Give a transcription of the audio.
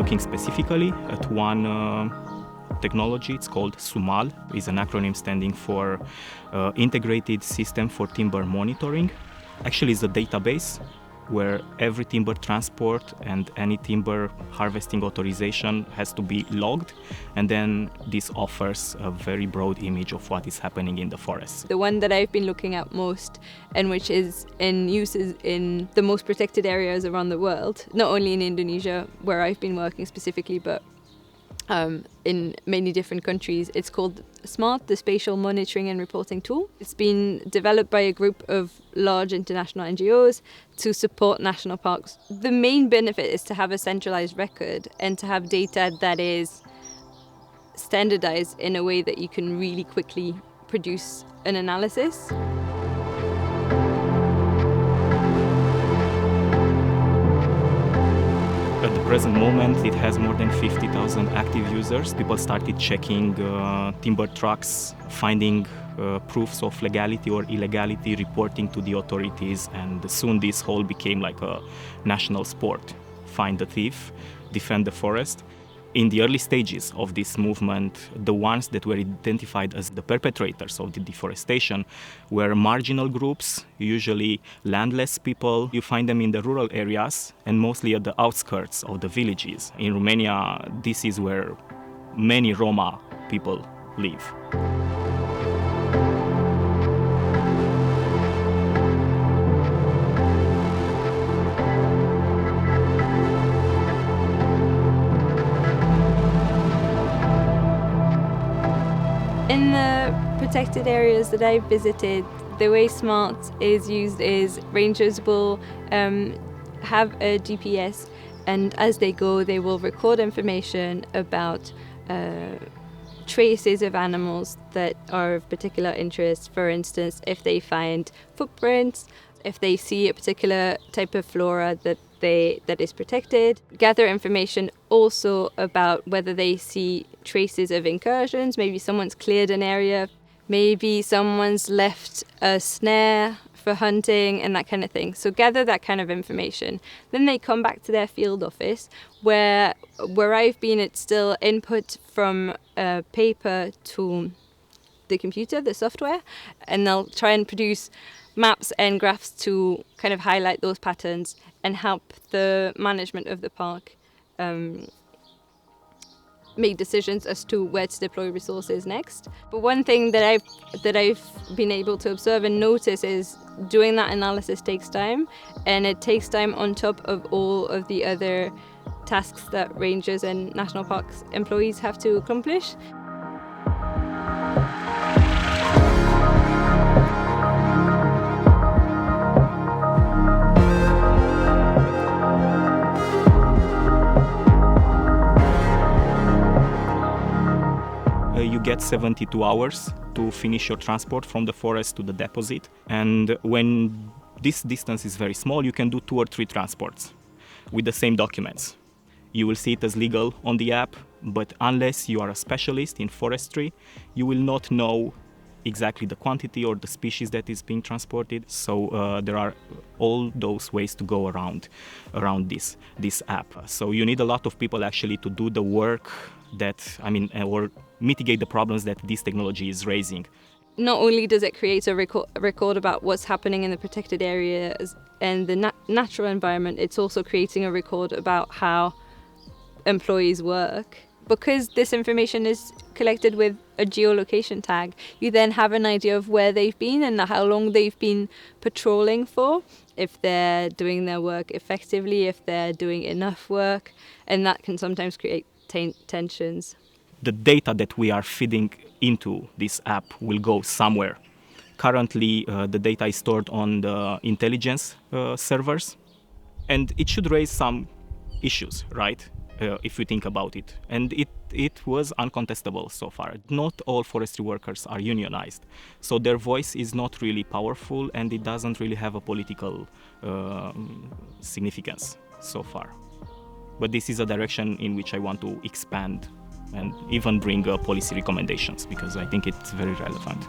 looking specifically at one technology. It's called SUMAL. It's an acronym standing for Integrated System for Timber Monitoring. Actually, it's a database where every timber transport and any timber harvesting authorization has to be logged, and then this offers a very broad image of what is happening in the forest. The one that I've been looking at most, and which is in use in the most protected areas around the world, not only in Indonesia, where I've been working specifically, but in many different countries. It's called SMART, the Spatial Monitoring and Reporting Tool. It's been developed by a group of large international NGOs to support national parks. The main benefit is to have a centralized record and to have data that is standardized in a way that you can really quickly produce an analysis. At the present moment, it has more than 50,000 active users. People started checking timber trucks, finding proofs of legality or illegality, reporting to the authorities, and soon this whole became like a national sport. Find the thief, defend the forest. In the early stages of this movement, the ones that were identified as the perpetrators of the deforestation were marginal groups, usually landless people. You find them in the rural areas and mostly at the outskirts of the villages. In Romania, this is where many Roma people live. In the protected areas that I've visited, the way SMART is used is rangers will have a GPS, and as they go, they will record information about traces of animals that are of particular interest. For instance, if they find footprints, if they see a particular type of flora that is protected, gather information also about whether they see traces of incursions, maybe someone's cleared an area, maybe someone's left a snare for hunting and that kind of thing. So gather that kind of information. Then they come back to their field office where I've been, it's still input from paper to the computer, the software, and they'll try and produce maps and graphs to kind of highlight those patterns and help the management of the park make decisions as to where to deploy resources next. But one thing that I've been able to observe and notice is doing that analysis takes time, and it takes time on top of all of the other tasks that rangers and national parks employees have to accomplish. You get 72 hours to finish your transport from the forest to the deposit. And when this distance is very small, you can do 2 or 3 transports with the same documents. You will see it as legal on the app, but unless you are a specialist in forestry, you will not know exactly the quantity or the species that is being transported. So there are all those ways to go around this app. So you need a lot of people actually to do the work or mitigate the problems that this technology is raising. Not only does it create a record about what's happening in the protected areas and the natural environment, it's also creating a record about how employees work. Because this information is collected with a geolocation tag, you then have an idea of where they've been and how long they've been patrolling for, if they're doing their work effectively, if they're doing enough work, and that can sometimes create tensions. The data that we are feeding into this app will go somewhere. Currently, the data is stored on the intelligence servers, and it should raise some issues, right? If you think about it. And it was uncontestable so far. Not all forestry workers are unionized, so their voice is not really powerful, and it doesn't really have a political significance so far. But this is a direction in which I want to expand and even bring policy recommendations, because I think it's very relevant.